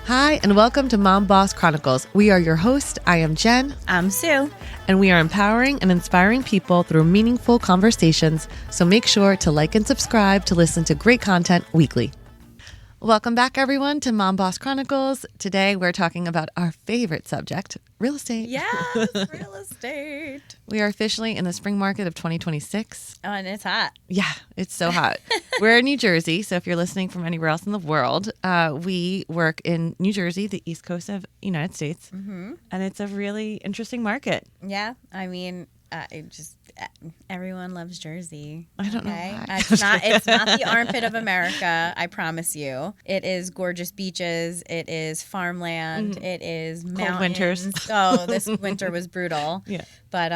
Hi, and welcome to Mom Boss Chronicles. We are your host. I am Jen. I'm Sue. And we are empowering and inspiring people through meaningful conversations. So make sure to like and subscribe to listen to great content weekly. Welcome back, everyone, to Mom Boss Chronicles. Today, we're talking about our favorite subject, real estate. Yes, real estate. We are officially in the spring market of 2026. Oh, and it's hot. Yeah, it's so hot. We're in New Jersey, so if you're listening from anywhere else in the world, we work in New Jersey, the East Coast of the United States, and it's a really interesting market. Yeah, I mean, everyone loves Jersey. I don't know why. It's not the armpit of America, I promise you. It is gorgeous beaches. It is farmland. It is mountains. Cold winters. Oh, this winter was brutal. Yeah. But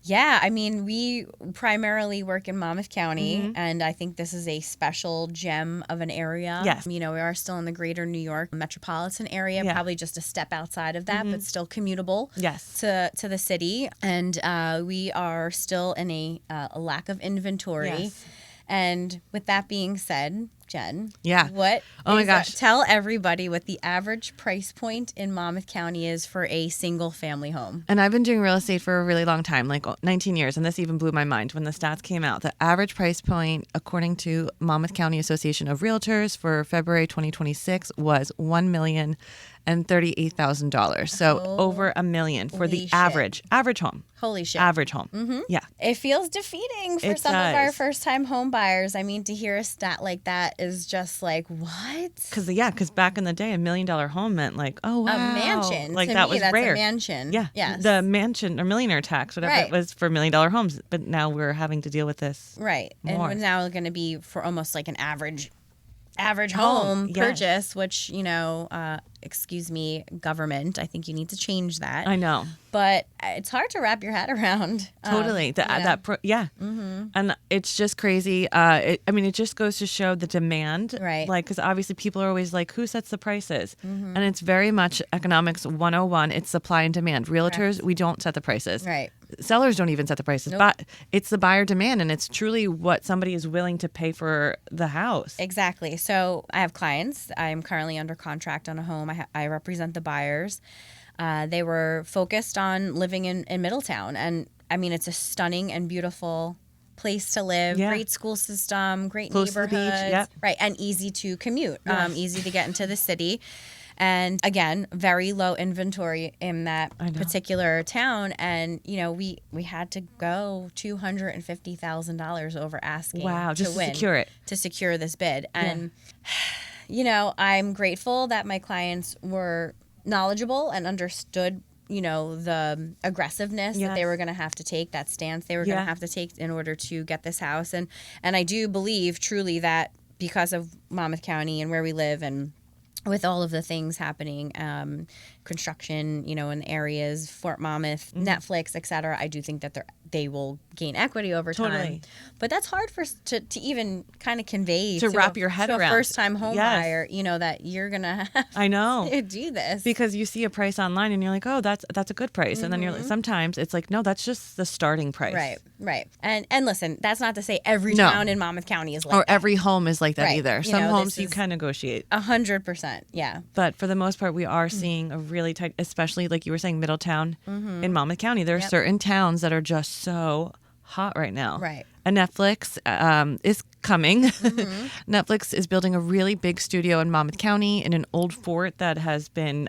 yeah, I mean, we primarily work in Monmouth County, and I think this is a special gem of an area. Yes. You know, we are still in the greater New York metropolitan area, probably just a step outside of that, but still commutable to the city. And we are still in a lack of inventory. Yes. And with that being said, Jen, Oh my gosh. Tell everybody what the average price point in Monmouth County is for a single family home. And I've been doing real estate for a really long time, like 19 years, and this even blew my mind when the stats came out. The average price point, according to Monmouth County Association of Realtors for February 2026, was $1,038,000. So over $1 million for the average home. Holy shit. Average home. Yeah. It feels defeating for some of our first-time home buyers. I mean, to hear a stat like that is just like, what? Because back in the day, $1 million home meant like, oh, wow. A mansion. Like to that me, was that's rare. a mansion. Yeah. Yes. The mansion or millionaire tax, whatever it was for $1 million homes. But now we're having to deal with this. Right. More. And we're now going to be for almost like an average home purchase, which, you know, excuse me, government, I think you need to change that. I know. But it's hard to wrap your head around. Totally. And it's just crazy. It just goes to show the demand. Right. Like, because obviously people are always like, who sets the prices? And it's very much economics 101. It's supply and demand. Realtors, we don't set the prices. Right. Sellers don't even set the prices. Nope. But it's the buyer demand, and it's truly what somebody is willing to pay for the house. Exactly. So I have clients. I'm currently under contract on a home. I represent the buyers. They were focused on living in Middletown. And I mean, it's a stunning and beautiful place to live. Yeah. Great school system, great Close to the neighborhoods. beach, yep. Right. And easy to commute, Yes. easy to get into the city. And again, very low inventory in that particular town. And, you know, we had to go $250,000 over asking Just to win, secure it. to secure this bid. And, you know, I'm grateful that my clients were knowledgeable and understood, you know, the aggressiveness that they were going to have to take, that stance they were going to have to take in order to get this house. And I do believe truly that because of Monmouth County and where we live and with all of the things happening, construction, you know, in areas, Fort Monmouth, Netflix, et cetera, I do think that they will gain equity over time. Totally. But that's hard to even kind of convey to wrap your head to around. a first-time home buyer, you know, that you're going to have to do this. Because you see a price online and you're like, oh, that's a good price. And then you're like, sometimes it's like, no, that's just the starting price. Right. And listen, that's not to say every town in Monmouth County is like or that. every home is like that either. Some homes you is can negotiate. 100%, yeah. But for the most part, we are seeing a really tight, especially like you were saying, Middletown in Monmouth County. There are certain towns that are just so hot right now. Right. And Netflix is coming. Netflix is building a really big studio in Monmouth County in an old fort that has been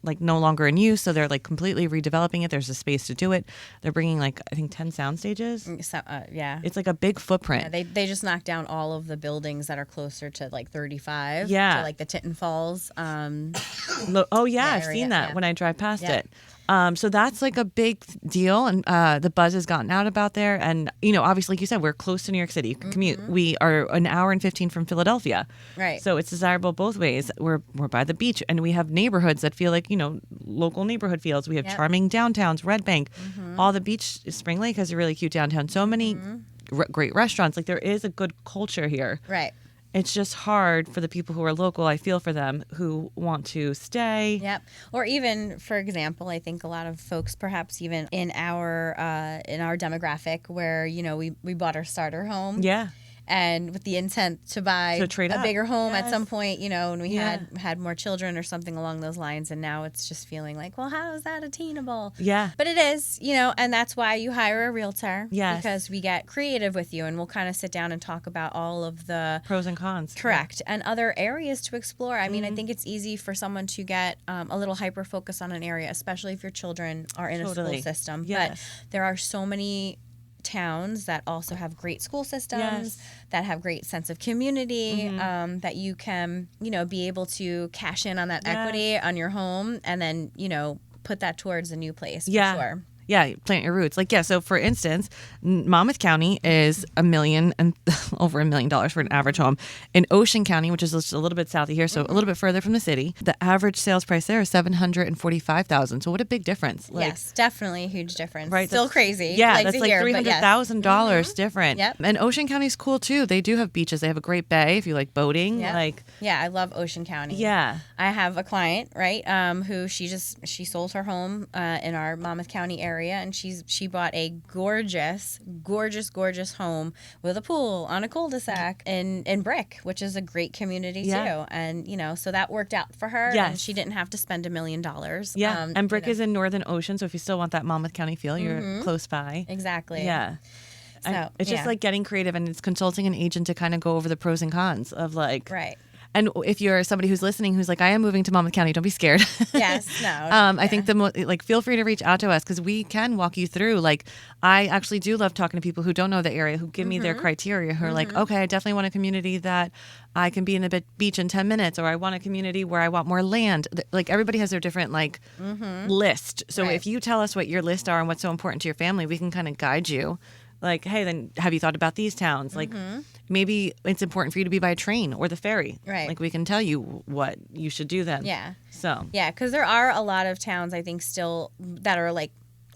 like no longer in use. So they're like completely redeveloping it. There's a space to do it. They're bringing like, I think 10 sound stages. So, yeah. It's like a big footprint. Yeah, they just knocked down all of the buildings that are closer to like 35. Yeah. To like the Tinton Falls. I've seen that when I drive past it. So that's like a big deal, and the buzz has gotten out about there. And you know, obviously, like you said, we're close to New York City. You can commute. We are an hour and 15 from Philadelphia, right? So it's desirable both ways. We're by the beach, and we have neighborhoods that feel like, you know, local neighborhood feels. We have charming downtowns, Red Bank, all the beach. Spring Lake has a really cute downtown. So many great restaurants. Like there is a good culture here, right? It's just hard for the people who are local. I feel for them who want to stay. Yep. Or even, for example, I think a lot of folks, perhaps even in our demographic, where, you know, we bought our starter home. Yeah. and with the intent to buy trade a up. bigger home Yes. at some point, you know, when we Yeah. had more children or something along those lines. And now it's just feeling like, well, how is that attainable? Yeah. But it is, you know, and that's why you hire a realtor. Yes. Because we get creative with you, and we'll kind of sit down and talk about all of the Pros and cons. correct and other areas to explore. I mean, I think it's easy for someone to get a little hyper focused on an area, especially if your children are in a school system. Yes. But there are so many towns that also have great school systems, Yes. that have great sense of community, that you can, you know, be able to cash in on that equity on your home, and then, you know, put that towards a new place. For sure. Yeah, plant your roots. Like, yeah, so for instance, Monmouth County is $1 million and over $1 million for an average home. In Ocean County, which is just a little bit south of here, so a little bit further from the city, the average sales price there is $745,000. So what a big difference. Like, yes, definitely a huge difference. Right, Still crazy. Yeah, like that's to like hear, but yes. $300,000 different. Yep. And Ocean County's cool too. They do have beaches. They have a great bay if you like boating. Yep. Like, yeah, I love Ocean County. yeah. I have a client, right, who she sold her home in our Monmouth County area, and she bought a gorgeous home with a pool on a cul-de-sac in Brick, which is a great community too. And, you know, so that worked out for her. Yes. And she didn't have to spend $1 million. Yeah. And Brick is in Northern Ocean, so if you still want that Monmouth County feel, you're close by. Exactly. Yeah. So, It's just like getting creative, and it's consulting an agent to kind of go over the pros and cons of like. Right. And if you're somebody who's listening who's like, I am moving to Monmouth County, don't be scared. Yes, no. I think feel free to reach out to us, because we can walk you through. Like, I actually do love talking to people who don't know the area, who give me their criteria, who are like, okay, I definitely want a community that I can be in the beach in 10 minutes, or I want a community where I want more land. Like, everybody has their different list. So if you tell us what your list are and what's so important to your family, we can kind of guide you. Like, hey, then have you thought about these towns? Like, maybe it's important for you to be by a train or the ferry. Right. Like, we can tell you what you should do then. Yeah. So. Yeah, because there are a lot of towns, I think, still that are like,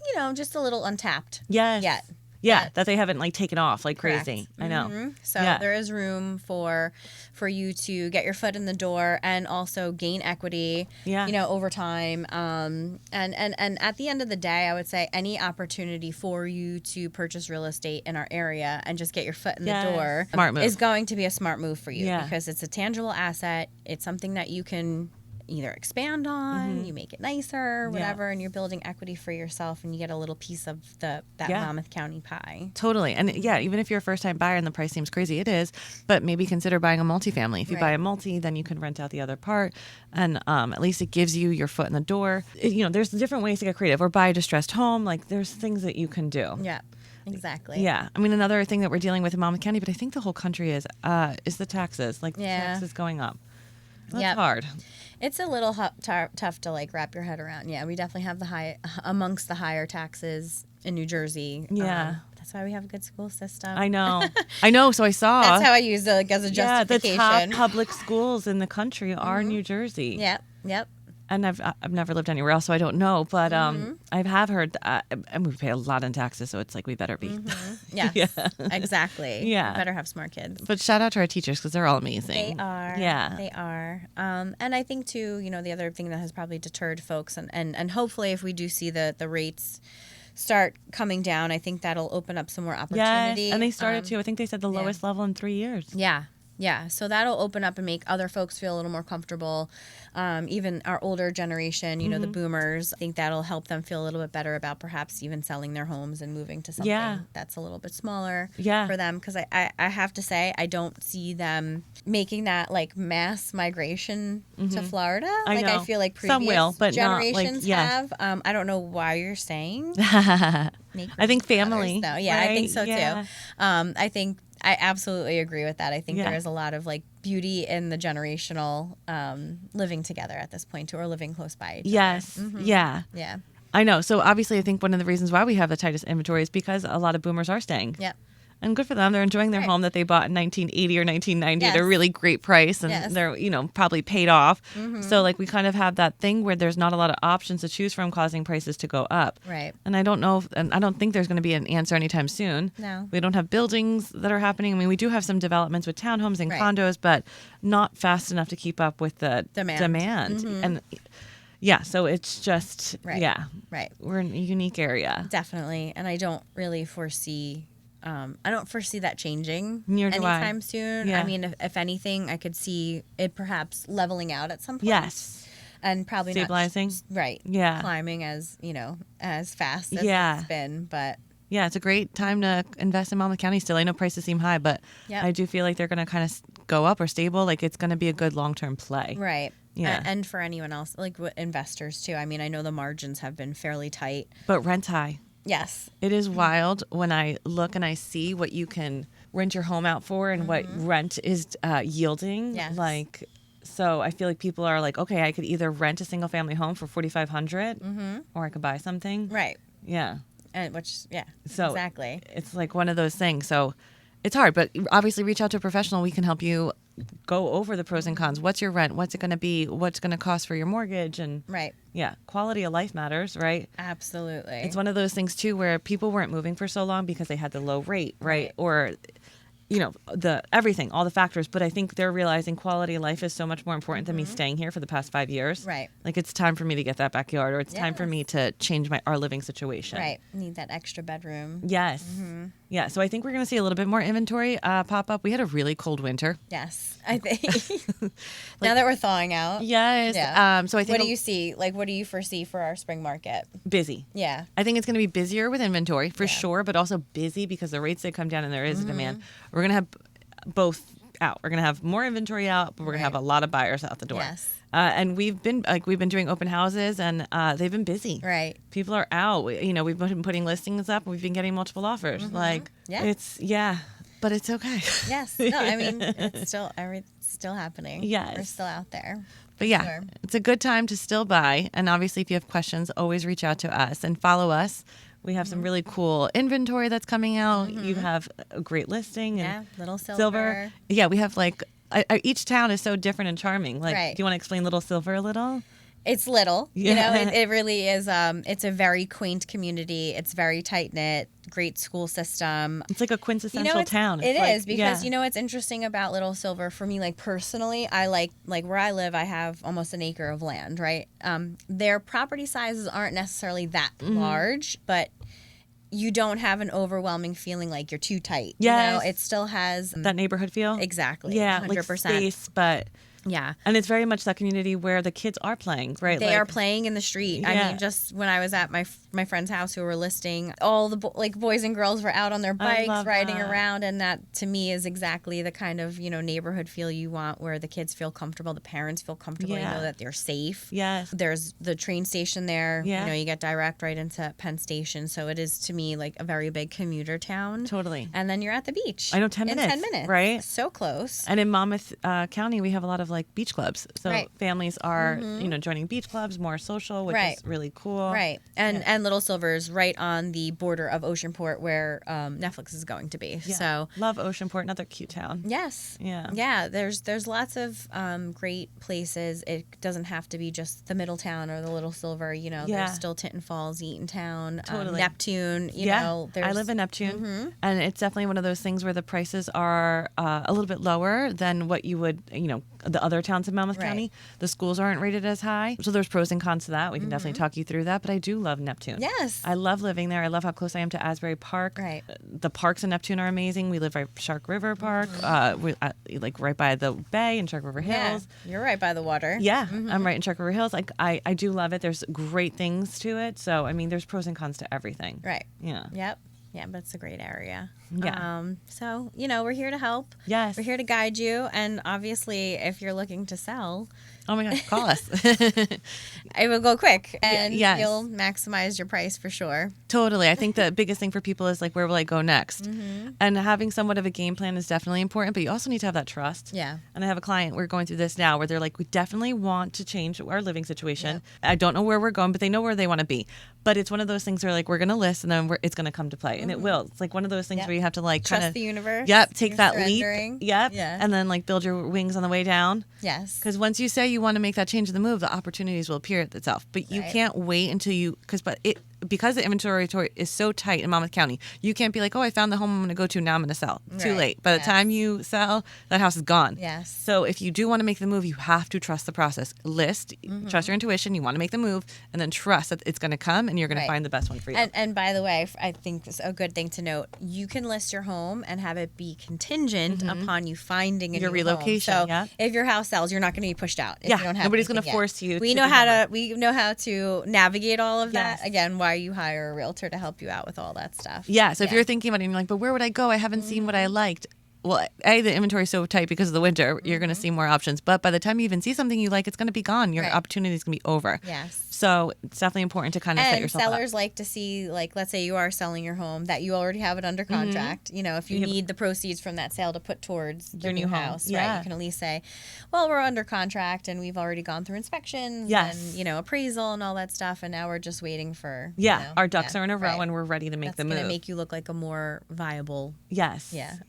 you know, just a little untapped. Yes. Yet. Yeah, that they haven't like taken off like Correct. crazy. I know. So there is room for you to get your foot in the door and also gain equity, you know, over time. And at the end of the day, I would say any opportunity for you to purchase real estate in our area and just get your foot in the door Smart move. is going to be a smart move for you, Yeah. because it's a tangible asset. It's something that you can either expand on, you make it nicer, whatever, and you're building equity for yourself, and you get a little piece of that Monmouth County pie. Totally. And yeah, even if you're a first time buyer and the price seems crazy, it is, but maybe consider buying a multifamily. If you buy a multi, then you can rent out the other part, and at least it gives you your foot in the door. You know, there's different ways to get creative, or buy a distressed home. Like, there's things that you can do. Yeah. Exactly. Yeah. I mean, another thing that we're dealing with in Monmouth County, but I think the whole country is the taxes. Like, the taxes going up. That's hard. It's a little tough to like wrap your head around. Yeah, we definitely have amongst the higher taxes in New Jersey. Yeah. That's why we have a good school system. I know. So I saw. That's how I use it, like, as a justification. Yeah, the top public schools in the country are New Jersey. Yep. And I've never lived anywhere else, so I don't know. But I have heard, and we pay a lot in taxes, so it's like we better be. Yes, exactly. Yeah. We better have smart kids. But shout out to our teachers, because they're all amazing. They are. Yeah. They are. And I think, too, you know, the other thing that has probably deterred folks, and hopefully if we do see the rates start coming down, I think that'll open up some more opportunity. Yes, and they started to. I think they said the lowest level in 3 years. Yeah, so that'll open up and make other folks feel a little more comfortable. Even our older generation, you know, the boomers, I think that'll help them feel a little bit better about perhaps even selling their homes and moving to something that's a little bit smaller for them. Because I have to say, I don't see them making that like mass migration to Florida. I feel like previous Some will, but generations not, have. I don't know why you're saying. I think family. Others, yeah, right? I think so too. I absolutely agree with that. I think there is a lot of like beauty in the generational living together at this point too, or living close by each other. Yeah. I know. So obviously I think one of the reasons why we have the tightest inventory is because a lot of boomers are staying. Yep. And good for them. They're enjoying their home that they bought in 1980 or 1990 at a really great price, and they're, you know, probably paid off. So like we kind of have that thing where there's not a lot of options to choose from, causing prices to go up. Right. And I don't know, and I don't think there's going to be an answer anytime soon. No. We don't have buildings that are happening. I mean, we do have some developments with townhomes and condos, but not fast enough to keep up with the demand. And yeah, so it's just, Right. we're in a unique area. Definitely. And I don't really foresee I don't foresee that changing Neither do I. anytime soon. Yeah. I mean, if anything, I could see it perhaps leveling out at some point. Yes. And probably Stabilizing. not right. Yeah. Climbing as, as fast as it's been, but yeah, it's a great time to invest in Monmouth County still. I know prices seem high, but I do feel like they're going to kind of go up or stable. Like it's going to be a good long-term play. Right. Yeah. And for anyone else, like investors too. I mean, I know the margins have been fairly tight. But rent's high. Yes. It is wild when I look and I see what you can rent your home out for and what rent is yielding. Yes. Like, so I feel like people are like, okay, I could either rent a single family home for $4,500 or I could buy something. Right. Yeah. And So exactly. It's like one of those things. So it's hard, but obviously reach out to a professional. We can help you go over the pros and cons. What's your rent? What's it going to be? What's going to cost for your mortgage? And Right. yeah, quality of life matters, right? Absolutely. It's one of those things too where people weren't moving for so long because they had the low rate, right? Or the everything, all the factors. But I think they're realizing quality of life is so much more important than me staying here for the past 5 years. Right. Like it's time for me to get that backyard, or it's time for me to change our living situation. Right. Need that extra bedroom. Yes. Yeah. So I think we're going to see a little bit more inventory pop up. We had a really cold winter. Yes, I think. Now that we're thawing out. Yes. Yeah. So I think What do you see? Like, what do you foresee for our spring market? busy. Yeah. I think it's going to be busier with inventory for sure, but also busy because the rates did come down and there is a demand. We're going to have both out. We're going to have more inventory out, but we're going to have a lot of buyers out the door. Yes. And we've been doing open houses and they've been busy. Right. People are out. We've been putting listings up. We've been getting multiple offers. Like but it's okay. Yes. No, I mean, it's still happening. Yes. We're still out there. But yeah, Sure. it's a good time to still buy. And obviously, if you have questions, always reach out to us and follow us. We have some really cool inventory that's coming out. You have a great listing. And Little Silver. Yeah, we have each town is so different and charming. Like, Right. do you want to explain Little Silver a little? It's little. Yeah. It really is. It's a very quaint community. It's very tight knit. Great school system. It's like a quintessential town. It It's is because what's interesting about Little Silver for me, like personally, I like where I live. I have almost an acre of land. Right. Their property sizes aren't necessarily that large, but you don't have an overwhelming feeling like you're too tight. Yes. It still has that neighborhood feel. Exactly. Yeah, 100%. like space, but. Yeah. And it's very much that community where the kids are playing, right? They are playing in the street. I mean, just when I was at my friend's house who were listing, all the boys and girls were out on their bikes riding around, and that to me is exactly the kind of neighborhood feel you want, where the kids feel comfortable, the parents feel comfortable, you know that they're safe. Yes. There's the train station there. Yeah. You get direct right into Penn Station, so it is to me like a very big commuter town. Totally. And then you're at the beach. I know 10 minutes. In 10 minutes. Right. So close. And in Monmouth County, we have a lot of beach clubs. So families are, joining beach clubs, more social, which is really cool. Right. And Little Silver's right on the border of Oceanport where Netflix is going to be. Yeah. So love Oceanport, another cute town. Yes. Yeah. Yeah. There's lots of great places. It doesn't have to be just the Middletown or the Little Silver. There's still Tinton Falls, Eatontown, Neptune. You know, I live in Neptune, and it's definitely one of those things where the prices are a little bit lower than what you would, the other towns in Monmouth County. The schools aren't rated as high, so there's pros and cons to that. We can definitely talk you through that. But I do love Neptune. Yes. I love living there. I love how close I am to Asbury Park. Right. The parks in Neptune are amazing. We live right Shark River Park, we're right by the bay in Shark River Hills. Yeah, you're right by the water. Yeah, I'm right in Shark River Hills. I do love it. There's great things to it. So, I mean, there's pros and cons to everything. Right. Yeah. Yep. Yeah, but it's a great area. Yeah. So, we're here to help. Yes. We're here to guide you. And obviously, if you're looking to sell, oh my gosh, call us. It will go quick and yes. you'll maximize your price for sure. Totally. I think the biggest thing for people is where will I go next? And having somewhat of a game plan is definitely important, but you also need to have that trust. Yeah. And I have a client, we're going through this now, where they're like, we definitely want to change our living situation. Yep. I don't know where we're going, but they know where they want to be. But it's one of those things where we're going to list and then it's going to come to play. And it will. It's one of those things where you have to trust the universe. Yep. Take that surrendering. leap. Yep. Yeah. And then build your wings on the way down. Yes. Because once you say you want to make that change in the move, the opportunities will appear itself. But you can't wait until because the inventory is so tight in Monmouth County, you can't be like, oh, I found the home I'm going to go to. Now I'm going to sell. Too late. By the time you sell, that house is gone. Yes. So if you do want to make the move, you have to trust the process. List, trust your intuition. You want to make the move, and then trust that it's going to come and you're going to find the best one for you. And by the way, I think it's a good thing to note. You can list your home and have it be contingent upon you finding your relocation. Home. So if your house sells, you're not going to be pushed out. If you don't have nobody's going to force you. We know how to navigate all of that. Again, why you hire a realtor to help you out with all that stuff. Yeah. So if you're thinking about it and you're like, but where would I go? I haven't seen what I liked. Well, the inventory is so tight because of the winter, you're going to see more options. But by the time you even see something you like, it's going to be gone. Your opportunity is going to be over. Yes. So it's definitely important to kind of set yourself up. And sellers like to see, like, let's say you are selling your home, that you already have it under contract. You know, if you need the proceeds from that sale to put towards your new house, right? You can at least say, well, we're under contract and we've already gone through inspections and, you know, appraisal and all that stuff. And now we're just waiting for, our ducks are in a row and we're ready to make the move. That's going to make you look like a more viable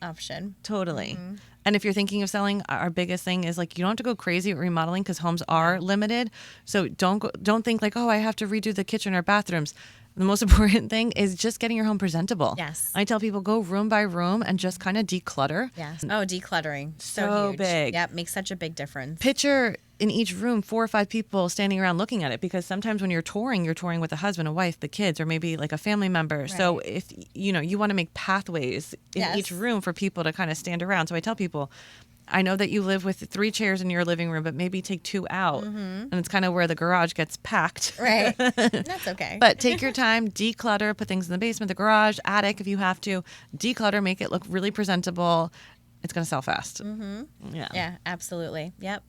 option. Totally. And if you're thinking of selling, our biggest thing is like you don't have to go crazy with remodeling because homes are limited. So don't think like, oh, I have to redo the kitchen or bathrooms. The most important thing is just getting your home presentable. Yes. I tell people go room by room and just kind of declutter. Yes. Oh, decluttering. So huge. big. Yep. Makes such a big difference. Picture in each room 4 or 5 people standing around looking at it, because sometimes when you're touring with a husband, a wife, the kids, or maybe like a family member. Right. So if you want to make pathways in each room for people to kind of stand around. So I tell people, I know that you live with 3 chairs in your living room, but maybe take 2 out. And it's kind of where the garage gets packed. Right. That's okay. But take your time, declutter, put things in the basement, the garage, attic if you have to. Declutter, make it look really presentable. It's going to sell fast. Yeah, absolutely. Yep.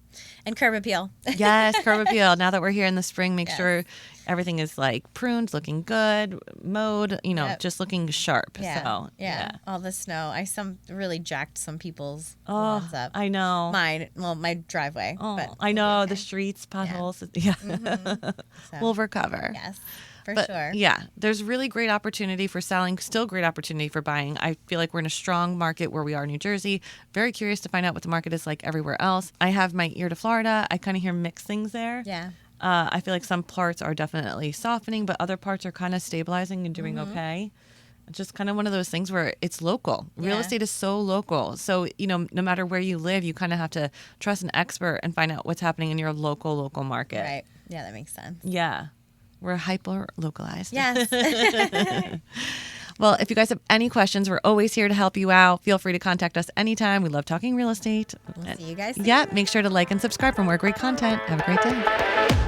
And curb appeal. Yes, curb appeal. Now that we're here in the spring, make sure everything is like pruned, looking good, mowed, just looking sharp. Yeah. So, all the snow. I really jacked some people's lawns up. I know. My driveway. Oh, but I know. The streets, potholes. Yeah. So, we'll recover. Yes. For But, sure. Yeah, there's really great opportunity for selling, still great opportunity for buying. I feel like we're in a strong market where we are in New Jersey. Very curious to find out what the market is like everywhere else. I have my ear to Florida. I kind of hear mixed things there. Yeah. I feel like some parts are definitely softening, but other parts are kind of stabilizing and doing okay. It's just kind of one of those things where it's local. Real estate is so local. So, no matter where you live, you kind of have to trust an expert and find out what's happening in your local market. Right. Yeah, that makes sense. Yeah. We're hyper localized. Yes. Well, if you guys have any questions, we're always here to help you out. Feel free to contact us anytime. We love talking real estate. We'll see you guys soon. Yeah, make sure to like and subscribe for more great content. Have a great day.